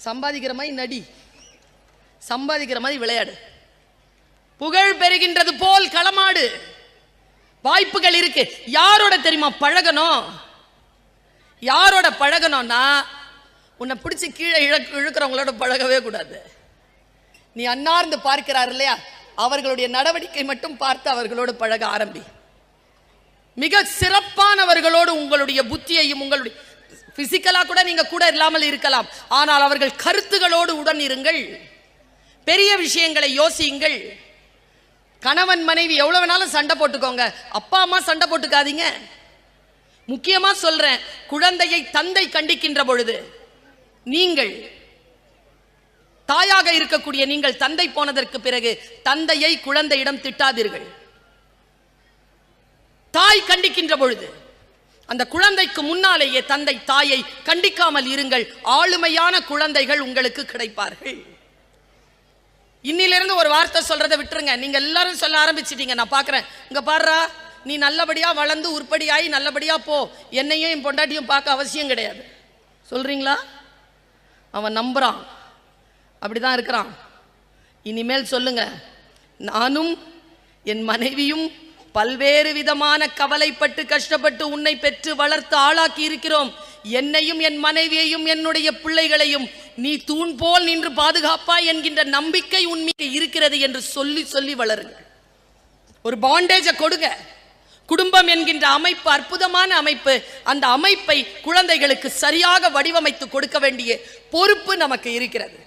சம்பாதிக்கிற மாதிரி நடி, சம்பாதிக்கிற மாதிரி விளையாடு, புகழ் பெறுகின்றது போல் களமாடு. வாய்ப்புகள் இருக்கு. யாரோட தெரியுமா பழகணும்? யாரோட பழகணும்னா உன்னை பிடிச்சி கீழே இழுக்கிறவங்களோட பழகவே கூடாது. நீ அன்னார்ந்து பார்க்கிறார் இல்லையா, அவர்களுடைய நடவடிக்கை மட்டும் பார்த்து அவர்களோடு பழக ஆரம்பி. மிக சிறப்பானவர்களோடு உங்களுடைய புத்தியையும், உங்களுடைய பிசிக்கலா கூட நீங்க கூட இல்லாமல் இருக்கலாம், ஆனால் அவர்கள் கருத்துகளோடு உடன் இருங்கள். பெரிய விஷயங்களை யோசியுங்கள். கணவன் மனைவி எவ்வளவு வேணாலும் சண்டை போட்டுக்கோங்க, அப்பா அம்மா சண்டை போட்டுக்காதீங்க. முக்கியமா சொல்றேன், குழந்தையை தந்தை கண்டிக்கின்ற பொழுது நீங்கள் தாயாக இருக்கக்கூடிய நீங்கள் தந்தை போனதற்கு பிறகு தந்தையை குழந்தையிடம் திட்டாதீர்கள். தாய் கண்டிக்கின்ற பொழுது அந்த குழந்தைக்கு முன்னாலேயே தந்தை தாயை கண்டிக்காமல் இருங்கள். ஆளுமையான குழந்தைகள் உங்களுக்கு கிடைப்பார்கள். இன்னிலிருந்து ஒரு வார்த்தை சொல்றதை விட்டுருங்க. நீங்க எல்லாரும் சொல்ல ஆரம்பிச்சிட்டீங்க, நான் பாக்குறேன். இங்க பாருடா, நீ நல்லபடியா வளர்ந்து உருப்படியாகி நல்லபடியா போ, என்னையும் என் பொண்டாட்டியும் பார்க்க அவசியம் கிடையாது சொல்றீங்களா? அவன் நம்புறான், அப்படிதான் இருக்கிறான். இனிமேல் சொல்லுங்க, நானும் என் மனைவியும் பல்வேறு விதமான கவலைப்பட்டு கஷ்டப்பட்டு உன்னை பெற்று வளர்த்து ஆளாக்கி இருக்கிறோம். என்னையும் என் மனைவியையும் என்னுடைய பிள்ளைகளையும் நீ தூண் போல் நின்று பாதுகாப்பா என்கின்ற நம்பிக்கை உண்மைக்கு இருக்கிறது என்று சொல்லி சொல்லி வளருங்க. ஒரு பாண்டேஜை கொடுங்க. குடும்பம் என்கின்ற அமைப்பு அற்புதமான அமைப்பு. அந்த அமைப்பை குழந்தைகளுக்கு சரியாக வடிவமைத்து கொடுக்க வேண்டிய பொறுப்பு நமக்கு இருக்கிறது.